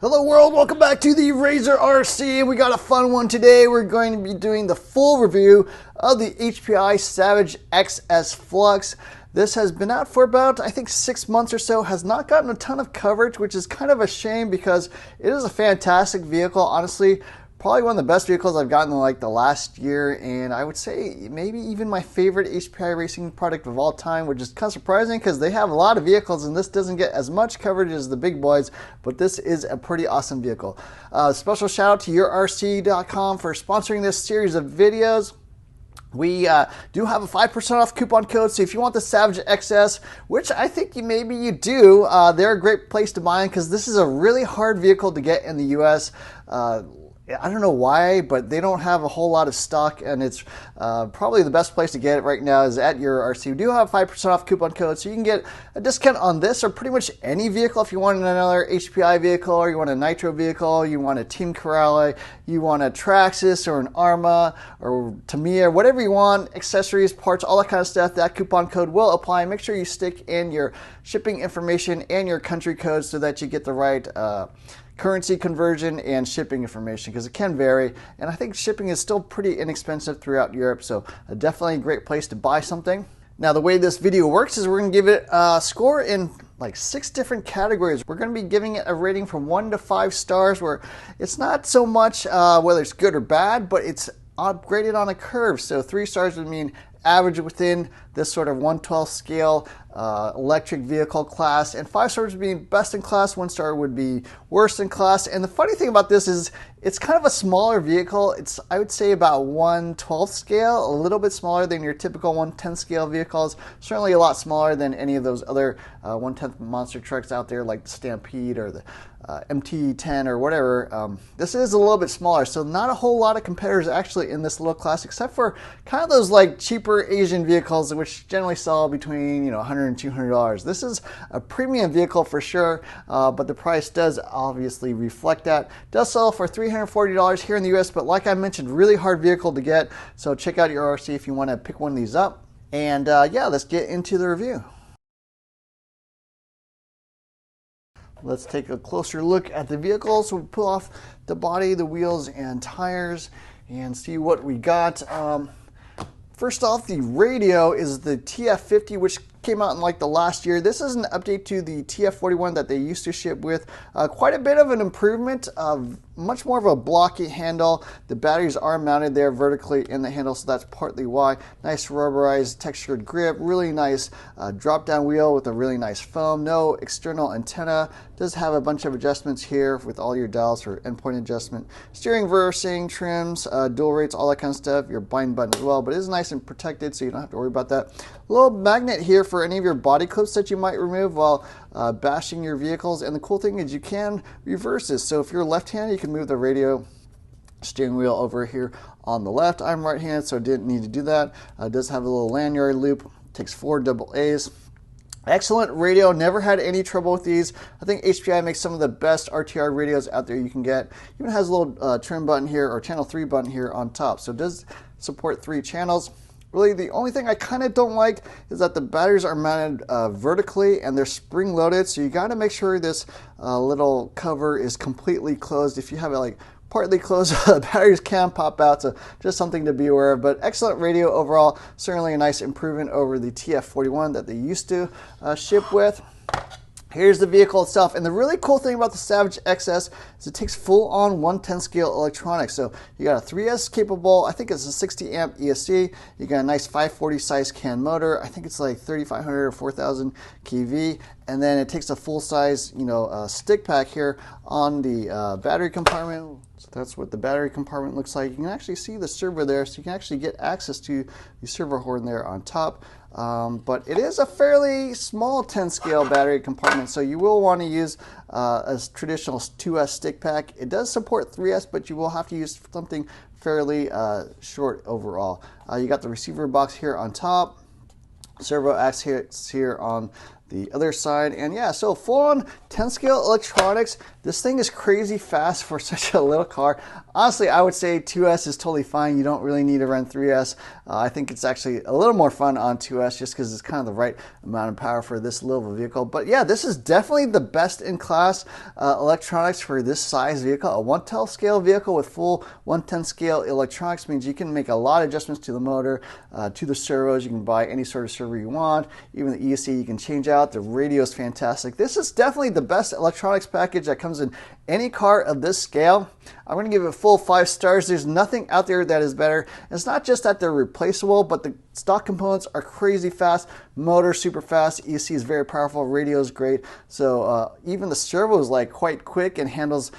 Hello world, welcome back to the Razor RC. We got a fun one today. We're going to be doing the full review of the HPI Savage XS Flux. This has been out for about, I think, 6 months or so, has not gotten a ton of coverage, which is kind of a shame because it is a fantastic vehicle. Honestly, probably one of the best vehicles I've gotten in like the last year, and I would say maybe even my favorite HPI racing product of all time, which is kind of surprising because they have a lot of vehicles and this doesn't get as much coverage as the big boys, but this is a pretty awesome vehicle. Special shout out to yourrc.com for sponsoring this series of videos. We do have a 5% off coupon code, so if you want the Savage XS, which I think maybe you do, they're a great place to buy in because this is a really hard vehicle to get in the US. I don't know why, but they don't have a whole lot of stock, and it's probably the best place to get it right now is at your RC. We do have 5% off coupon code, so you can get a discount on this or pretty much any vehicle. If you want another HPI vehicle, or you want a Nitro vehicle, you want a Team Corrale, you want a Traxxas or an Arma or Tamiya, whatever you want, accessories, parts, all that kind of stuff, that coupon code will apply. Make sure you stick in your shipping information and your country code so that you get the right currency conversion and shipping information, because it can vary, and I think shipping is still pretty inexpensive throughout Europe, so definitely a great place to buy something. Now, the way this video works is we're going to give it a score in like 6 different categories. We're going to be giving it a rating from 1 to 5 stars, where it's not so much whether it's good or bad, but it's upgraded on a curve. So 3 stars would mean average within this sort of 1/12 scale electric vehicle class, and 5 stars would be best in class, 1 star would be worst in class. And the funny thing about this is it's kind of a smaller vehicle. It's, I would say, about 1/12 scale, a little bit smaller than your typical 1/10 scale vehicles, certainly a lot smaller than any of those other 1/10 monster trucks out there like the Stampede or the MT-10 or whatever. This is a little bit smaller, so not a whole lot of competitors actually in this little class, except for kind of those like cheaper Asian vehicles, which generally sell between $100 and $200. This is a premium vehicle for sure, but the price does obviously reflect that. It does sell for $340 here in the US, but like I mentioned, really hard vehicle to get. So check out your RC if you want to pick one of these up. And yeah, let's get into the review. Let's take a closer look at the vehicle. So we'll pull off the body, the wheels, and tires and see what we got. First off, the radio is the TF50, which came out in like the last year. This is an update to the TF41 that they used to ship with. Quite a bit of an improvement, much more of a blocky handle. The batteries are mounted there vertically in the handle, so that's partly why. Nice rubberized textured grip, really nice drop down wheel with a really nice foam. No external antenna. Does have a bunch of adjustments here with all your dials for endpoint adjustment. Steering, reversing, trims, dual rates, all that kind of stuff. Your bind button as well, but it is nice and protected, so you don't have to worry about that. A little magnet here for any of your body clips that you might remove while bashing your vehicles. And the cool thing is you can reverse this. So if you're left-handed, you can move the radio steering wheel over here on the left. I'm right-handed, so I didn't need to do that. It does have a little lanyard loop. Takes 4 AA's. Excellent radio, never had any trouble with these. I think HPI makes some of the best RTR radios out there you can get. Even has a little trim button here, or channel 3 button here on top. So it does support 3 channels. Really, the only thing I kind of don't like is that the batteries are mounted vertically and they're spring loaded. So you got to make sure this little cover is completely closed. If you have it like partly closed, the batteries can pop out, so just something to be aware of. But excellent radio overall, certainly a nice improvement over the TF41 that they used to ship with. Here's the vehicle itself, and the really cool thing about the Savage XS is it takes full-on 1/10 scale electronics. So you got a 3S capable, I think it's a 60 amp ESC. You got a nice 540 size CAN motor. I think it's like 3,500 or 4,000 kV, and then it takes a full-size, stick pack here on the battery compartment. So that's what the battery compartment looks like. You can actually see the servo there, so you can actually get access to the servo horn there on top. But it is a fairly small 10 scale battery compartment, so you will want to use a traditional 2S stick pack. It does support 3S, but you will have to use something fairly short overall. You got the receiver box here on top, servo axis here on the other side. And yeah, so full on 10 scale electronics. This thing is crazy fast for such a little car. Honestly, I would say 2S is totally fine. You don't really need to run 3S. I think it's actually a little more fun on 2S just because it's kind of the right amount of power for this little of a vehicle. But yeah, this is definitely the best in class electronics for this size vehicle. A 1/10 scale vehicle with full 1/10 scale electronics means you can make a lot of adjustments to the motor, to the servos. You can buy any sort of servo you want. Even the ESC you can change out. The radio is fantastic. This is definitely the best electronics package that comes in any car of this scale. I'm going to give it full 5 stars. There's nothing out there that is better. It's not just that they're replaceable, but the stock components are crazy fast. Motor super fast. ESC is very powerful. Radio is great. So even the servo is like quite quick and handles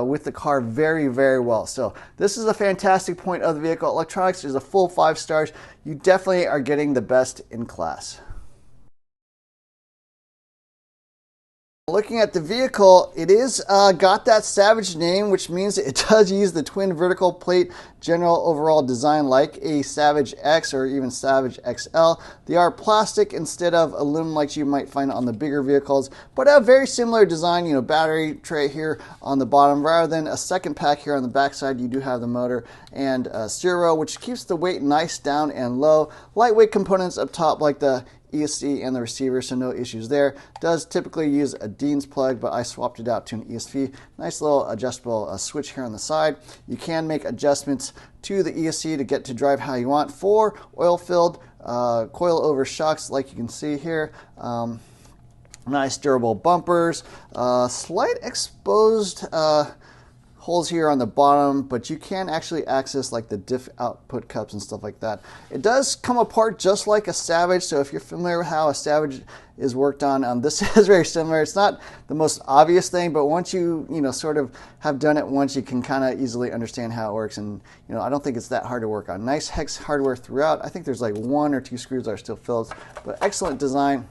with the car very, very well. So this is a fantastic point of the vehicle. Electronics is a full 5 stars. You definitely are getting the best in class. Looking at the vehicle, it is got that Savage name, which means it does use the twin vertical plate general overall design like a Savage X or even Savage XL. They are plastic instead of aluminum like you might find on the bigger vehicles, but a very similar design. You know, battery tray here on the bottom rather than a second pack here on the back side. You do have the motor and servo, which keeps the weight nice down and low. Lightweight components up top like the ESC and the receiver, so no issues there. Does typically use a Dean's plug, but I swapped it out to an ESV. Nice little adjustable switch here on the side. You can make adjustments to the ESC to get to drive how you want. 4 oil-filled coil-over shocks, like you can see here. Nice durable bumpers. Slight exposed holes here on the bottom, but you can actually access like the diff output cups and stuff like that. It does come apart just like a Savage, so if you're familiar with how a Savage is worked on, this is very similar. It's not the most obvious thing, but once you sort of have done it once, you can kind of easily understand how it works. And I don't think it's that hard to work on. Nice hex hardware throughout. I think there's like 1 or 2 screws that are still Phillips, but excellent design.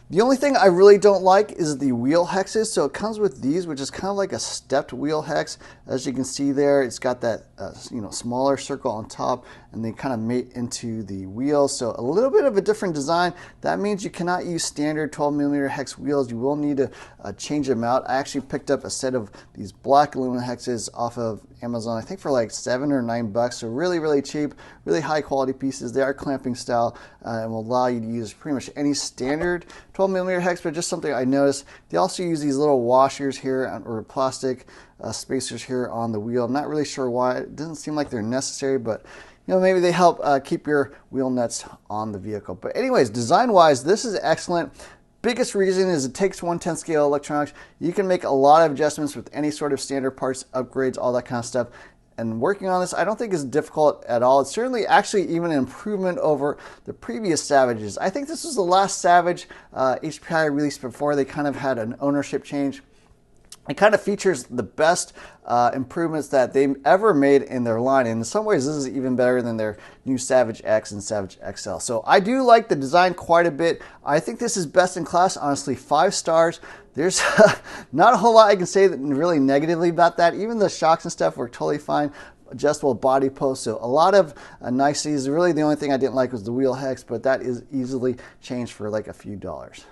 The only thing I really don't like is the wheel hexes. So it comes with these, which is kind of like a stepped wheel hex. As you can see there, it's got that smaller circle on top, and they kind of mate into the wheels. So a little bit of a different design. That means you cannot use standard 12mm hex wheels. You will need to change them out. I actually picked up a set of these black aluminum hexes off of Amazon, I think for like $7 or $9. So really, really cheap, really high quality pieces. They are clamping style and will allow you to use pretty much any standard 12mm hex, but just something I noticed. They also use these little washers here, or plastic spacers here on the wheel. I'm not really sure why. It doesn't seem like they're necessary, but maybe they help keep your wheel nuts on the vehicle. But anyways, design-wise, this is excellent. Biggest reason is it takes 1/10 scale electronics. You can make a lot of adjustments with any sort of standard parts, upgrades, all that kind of stuff. And working on this, I don't think is difficult at all. It's certainly actually even an improvement over the previous Savages. I think this was the last Savage HPI released before they kind of had an ownership change. It kind of features the best improvements that they ever made in their line. And in some ways, this is even better than their new Savage X and Savage XL. So I do like the design quite a bit. I think this is best in class, honestly, 5 stars. There's not a whole lot I can say that really negatively about that. Even the shocks and stuff were totally fine. Adjustable body posts, so a lot of niceties. Really, the only thing I didn't like was the wheel hex, but that is easily changed for like a few dollars.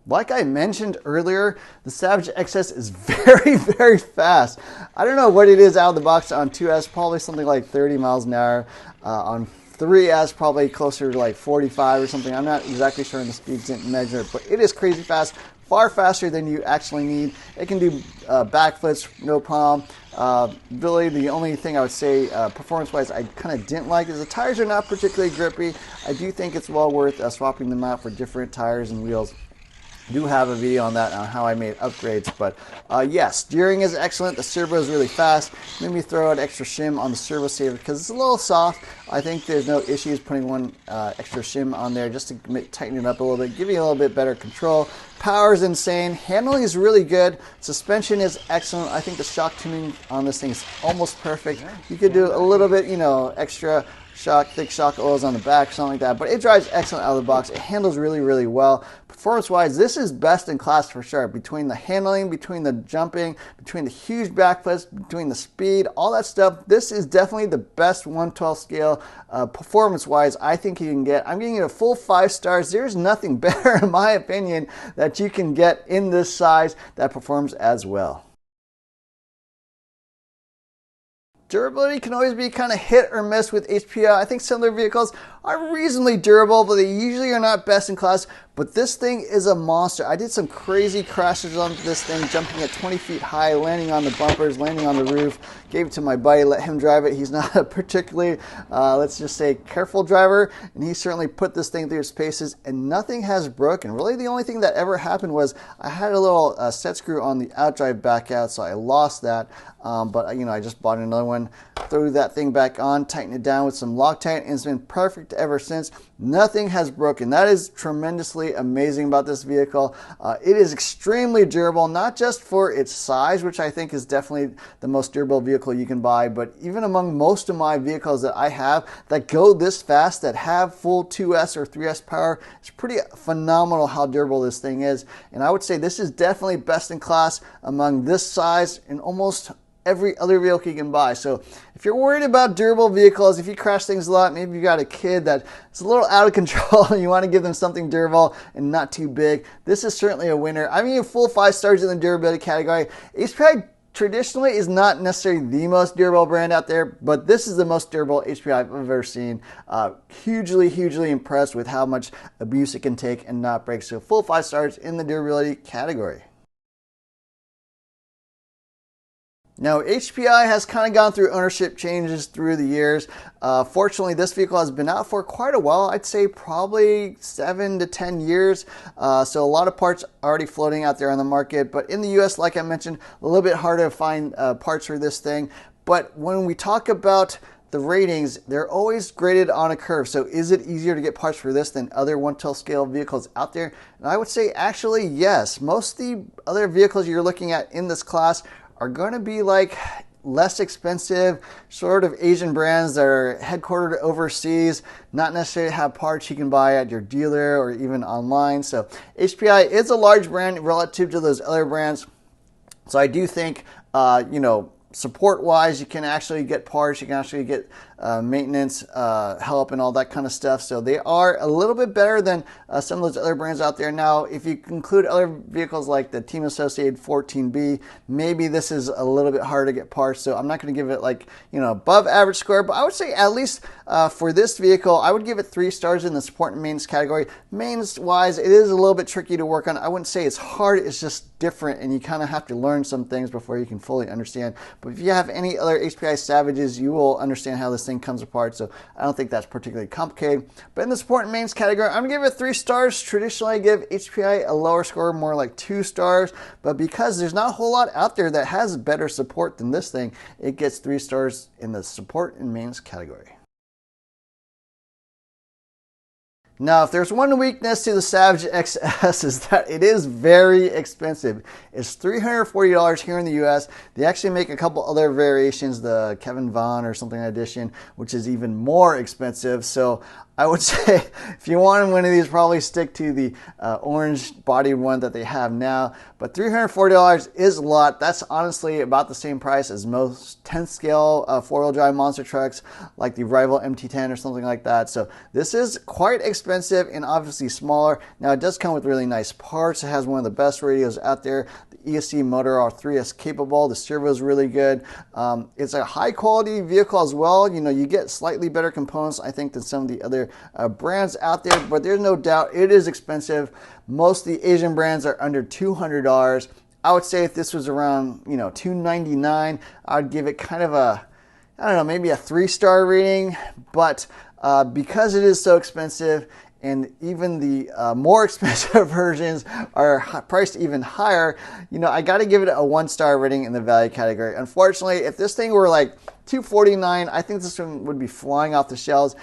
Like I mentioned earlier, the Savage XS is very, very fast. I don't know what it is out of the box on 2S, probably something like 30 miles an hour. On 3S, probably closer to like 45 or something. I'm not exactly sure, and the speeds didn't measure it, but it is crazy fast, far faster than you actually need. It can do backflips, no problem. Really, the only thing I would say performance-wise I kind of didn't like is the tires are not particularly grippy. I do think it's well worth swapping them out for different tires and wheels. Do have a video on that, on how I made upgrades, but yes, steering is excellent. The servo is really fast. Made me throw an extra shim on the servo saver because it's a little soft. I think there's no issues putting one extra shim on there just to tighten it up a little bit, give you a little bit better control. Power is insane. Handling is really good. Suspension is excellent. I think the shock tuning on this thing is almost perfect. You could do a little bit, extra thick shock oils on the back, something like that, but it drives excellent out of the box. It handles really, really well. performance-wise, this is best in class for sure. Between the handling, between the jumping, between the huge backflips, between the speed, all that stuff, this is definitely the best 1/12 scale performance-wise I think you can get. I'm giving it a full 5 stars. There's nothing better, in my opinion, that you can get in this size that performs as well. Durability can always be kind of hit or miss with HPI. I think some of their vehicles are reasonably durable, but they usually are not best in class. But this thing is a monster. I did some crazy crashes on this thing, jumping at 20 feet high, landing on the bumpers, landing on the roof. Gave it to my buddy, let him drive it. He's not a particularly, let's just say, careful driver, and he certainly put this thing through its paces, and nothing has broken. Really, the only thing that ever happened was I had a little set screw on the outdrive back out, so I lost that. But I just bought another one, threw that thing back on, tightened it down with some Loctite, and it's been perfect ever since. Nothing has broken. That is tremendously amazing about this vehicle. It is extremely durable, not just for its size, which I think is definitely the most durable vehicle you can buy, but even among most of my vehicles that I have that go this fast, that have full 2S or 3S power, it's pretty phenomenal how durable this thing is. And I would say this is definitely best in class among this size and almost every other vehicle you can buy. So if you're worried about durable vehicles, if you crash things a lot, maybe you got a kid that's a little out of control and you want to give them something durable and not too big, this is certainly a winner. I mean, full 5 stars in the durability category. HPI traditionally is not necessarily the most durable brand out there, but this is the most durable HPI I've ever seen. Hugely impressed with how much abuse it can take and not break. So full 5 stars in the durability category. Now, HPI has kind of gone through ownership changes through the years. Fortunately, this vehicle has been out for quite a while. I'd say probably 7 to 10 years. So a lot of parts already floating out there on the market. But in the US, like I mentioned, a little bit harder to find parts for this thing. But when we talk about the ratings, they're always graded on a curve. So is it easier to get parts for this than other 1/12 scale vehicles out there? And I would say actually yes. Most of the other vehicles you're looking at in this class are going to be like less expensive, sort of Asian brands that are headquartered overseas, not necessarily have parts you can buy at your dealer or even online. So HPI is a large brand relative to those other brands. So I do think, support-wise, you can actually get parts, you can actually get maintenance, help, and all that kind of stuff. So they are a little bit better than some of those other brands out there. Now, if you include other vehicles like the Team Associated 14B, maybe this is a little bit harder to get parts. So I'm not going to give it above average score, but I would say at least for this vehicle, I would give it 3 stars in the support and maintenance category. Maintenance-wise, it is a little bit tricky to work on. I wouldn't say it's hard, it's just different, and you kind of have to learn some things before you can fully understand. But if you have any other HPI Savages, you will understand how this thing comes apart, so I don't think that's particularly complicated. But in the support and maintenance category, I'm going to give it 3 stars. Traditionally, I give HPI a lower score, more like 2 stars, but because there's not a whole lot out there that has better support than this thing, it gets 3 stars in the support and maintenance category. Now, if there's one weakness to the Savage XS is that it is very expensive. It's $340 here in the US. They actually make a couple other variations, the Kevin Vaughn or something edition, which is even more expensive. So I would say if you want one of these, probably stick to the orange bodied one that they have now. But $340 is a lot. That's honestly about the same price as most 10th scale 4-wheel drive monster trucks like the rival MT-10 or something like that. So this is quite expensive and obviously smaller. Now it does come with really nice parts. It has one of the best radios out there. The ESC motor R3S capable. The servo is really good. It's a high quality vehicle as well. You get slightly better components, I think, than some of the other brands out there, but there's no doubt it is expensive. Most of the Asian brands are under $200. I would say if this was around, $299, I'd give it kind of a, I don't know, maybe a 3-star rating, but because it is so expensive, and even the more expensive versions are priced even higher, I got to give it a 1-star rating in the value category. Unfortunately, if this thing were like $249, I think this one would be flying off the shelves.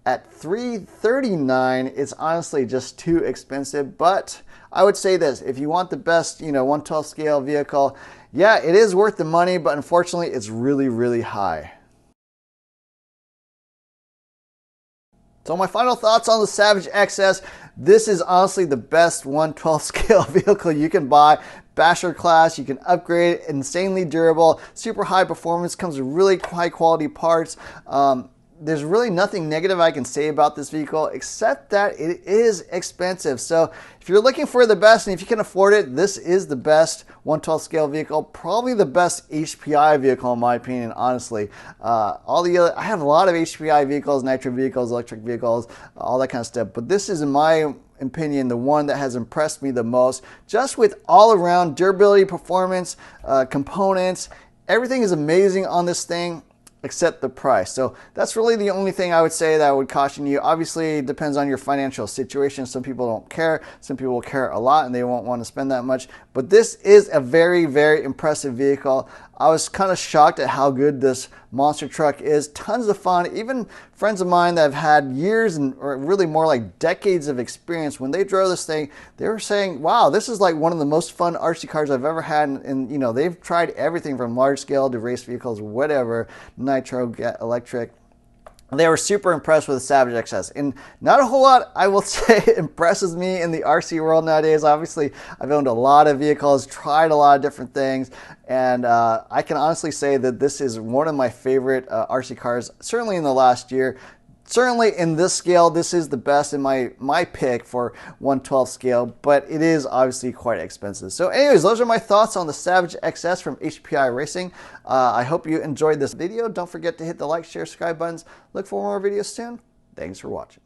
At $339, it's honestly just too expensive, but I would say this, if you want the best, 1/12 scale vehicle, yeah, it is worth the money, but unfortunately, it's really high. So my final thoughts on the Savage XS. This is honestly the best 1/12 scale vehicle you can buy. Basher class, you can upgrade, insanely durable, super high performance, comes with really high quality parts. There's really nothing negative I can say about this vehicle except that it is expensive. So if you're looking for the best and if you can afford it, this is the best 1/12 scale vehicle, probably the best HPI vehicle in my opinion, honestly. I have a lot of HPI vehicles, nitro vehicles, electric vehicles, all that kind of stuff, but this is, in my opinion, the one that has impressed me the most, just with all around durability, performance, components. Everything is amazing on this thing except the price. So that's really the only thing I would say that I would caution you. Obviously, it depends on your financial situation. Some people don't care. Some people care a lot and they won't want to spend that much. But this is a very, very impressive vehicle. I was kind of shocked at how good this monster truck is. Tons of fun. Even friends of mine that have had years or really more like decades of experience, when they drove this thing, they were saying, wow, this is like one of the most fun RC cars I've ever had. And you know, they've tried everything from large scale to race vehicles, whatever, nitro, electric. They were super impressed with the Savage XS, and not a whole lot, I will say, impresses me in the RC world nowadays. Obviously, I've owned a lot of vehicles, tried a lot of different things, and I can honestly say that this is one of my favorite RC cars, certainly in the last year. Certainly in this scale, this is the best in my pick for 1/12 scale, but it is obviously quite expensive. So anyways, those are my thoughts on the Savage XS from HPI Racing. I hope you enjoyed this video. Don't forget to hit the like, share, subscribe buttons. Look for more videos soon. Thanks for watching.